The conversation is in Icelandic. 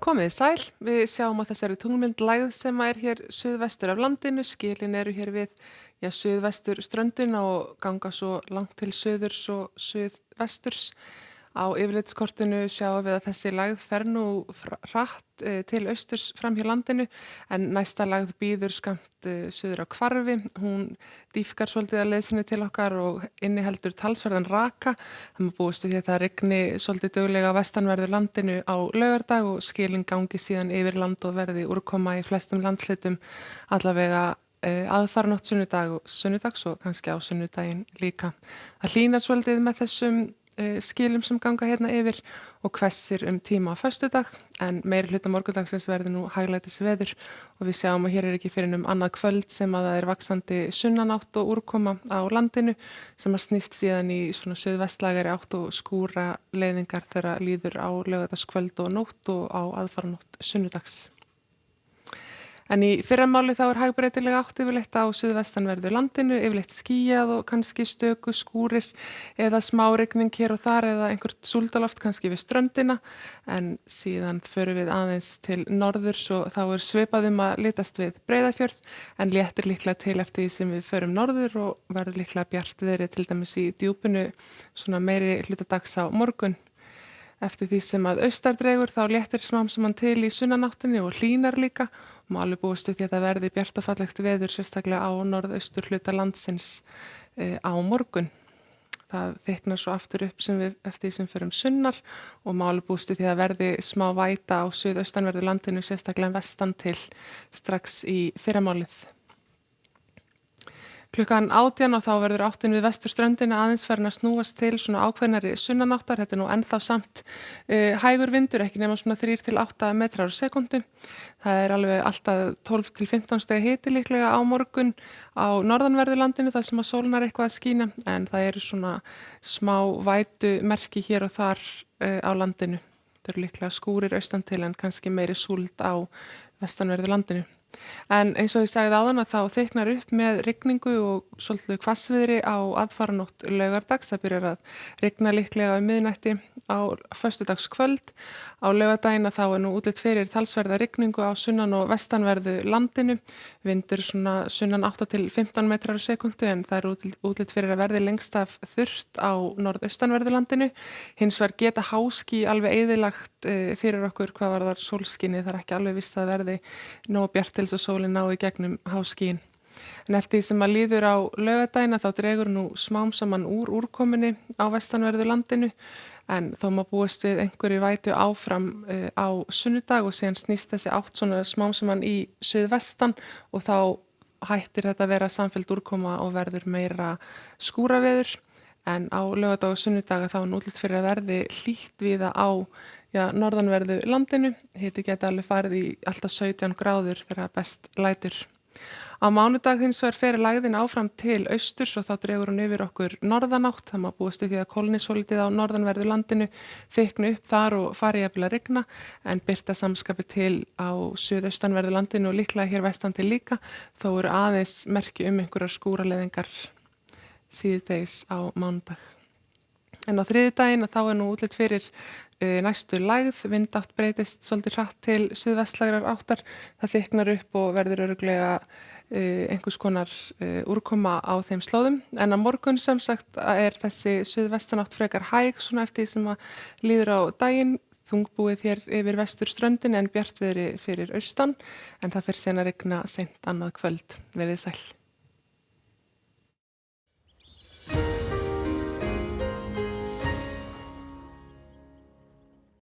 Komið þið sæl, við sjáum á þessari tunglmynd lægð sem hér suðvestur af landinu, skilin eru hér við suðvestur ströndina og ganga svo langt til suðurs og suðvesturs. Á yfirlitskortinu sjáum við að þessi lægð fer nú hratt til austurs fram hjá landinu en næsta lægð bíður skammt suður á hvarfi. Hún dýpkar svolítið að leið sinni til okkar og inniheldur talsverðan raka. Það má búast við því að það rigni svolítið duglega á vestanverðu landinu á laugardag og skilin gangi síðan yfir land og verði úrkoma í flestum landslitum allavega aðfaranótt sunnudags og kannski á sunnudaginn líka. Það hlýnar svolítið með þessum skilum sem ganga hérna yfir og hvessir tíma á föstudag en meiri hluta morgundagsins verður nú hæglætis veður og við sjáum að hér ekki fyrir annað kvöld sem að það vaxandi sunnanátt og úrkoma á landinu sem að snýst síðan í svona suðvestlægari átt og skúra leiðingar þegar líður á laugardagskvöld og nótt og á aðfaranótt sunnudags. En í fyrramáli þá hægbreytileg átt yfirleitt á suðvestanverðu landinu, yfirleitt skýjað og kannski stöku skúrir eða smárigning hér og þar eða einhvert súldaloft kannski við ströndina en síðan förum við aðeins til norðurs og þá svipað að litast við Breiðafjörð en léttir líklega til eftir því sem við förum norður og verður líklega bjart veðri til dæmis í djúpinu svona meiri hluta dags á morgun. Eftir því sem að austar dregur þá léttir smám saman til í sunnanáttinni og hlýnar líka og má alveg búast við því að það verði bjart og fallegt veður sérstaklega á norðaustur hluta landsins á morgun. Það þykknar svo aftur upp eftir því sem förum sunnar og má alveg búast við því að verði smá væta á suðaustanverðu landinu sérstaklega vestan til strax í fyrramálið. Klukkan 18 og þá verður áttin við vesturströndina aðeins farin að snúast til svona ákveðnari sunnanáttar. Þetta nú ennþá samt hægur vindur, ekki nema svona 3 til 8 metrar á sekúndu. Það alveg alltaf 12 til 15 stigi hiti líklega á morgun á norðanverðu landinu þar sem að sólnar eitthvað að skína en það eru svona smá vætumerki hér og þar á landinu. Það eru líklega skúrir austan til en kannski meiri súld á vestanverðu landinu. En eins og ég sagði áðan að þá þykknar upp með rigningu og svolítið hvassviðri á aðfaranótt laugardags. Það byrjar að rigna líklega miðnætti á föstudagskvöld. Á laugardaginn þá nú útlit fyrir talsverða rigningu á sunnan- og vestanverðu landinu. Vindur svona sunnan 8 til 15 metrar á sekúndu en það útlit fyrir að verði lengst af þurrt á norðaustanverðu landinu. Hins vegar geta háský alveg eyðilagt fyrir okkur hvað varðar sólskini. Það ekki alveg víst að verði nógu bjart til þess að sólin ná í gegnum háskýin. En eftir því sem að líður á laugardaginn þá dregur nú smám saman úr úrkominni á vestanverðu landinu en þó má búast við einhverju vætu áfram á sunnudag og síðan snýst þessi átt svona smám saman í suðvestan og þá hættir þetta að vera samfelld úrkoma og verður meira skúraveður en á laugardag og sunnudag þá útlit fyrir að verði hlýtt víða á norðanverðu landinu. Hiti geti alveg farið í alltaf 17 gráður þegar best lætur. Á mánudag hins vegar fer lægðin áfram til austurs og þá dregur hún yfir okkur norðanátt. Það má búast við því að kólni svolítið á norðanverðu landinu þykkni upp þar og fari jafnvel að rigna en birta samskapi til á suðaustanverðu landinu og líklega hér vestan til líka. Þó eru aðeins merki einhverjar skúraleiðingar síðdegis á mánudag. En á þriðjudaginn þá nú útlit fyrir næstu lægð, vindátt breytist svolítið hratt til suðvestlægrar áttar. Það þykknar upp og verður örugglega einhvers konar úrkoma á þeim slóðum. En á morgun sem sagt þessi suðvestanátt frekar hæg svona eftir því sem að líður á daginn. Þungbúið hér yfir vesturströndin en bjartviðri fyrir austan en það fer sen að rigna seint annað kvöld. Verið sæl.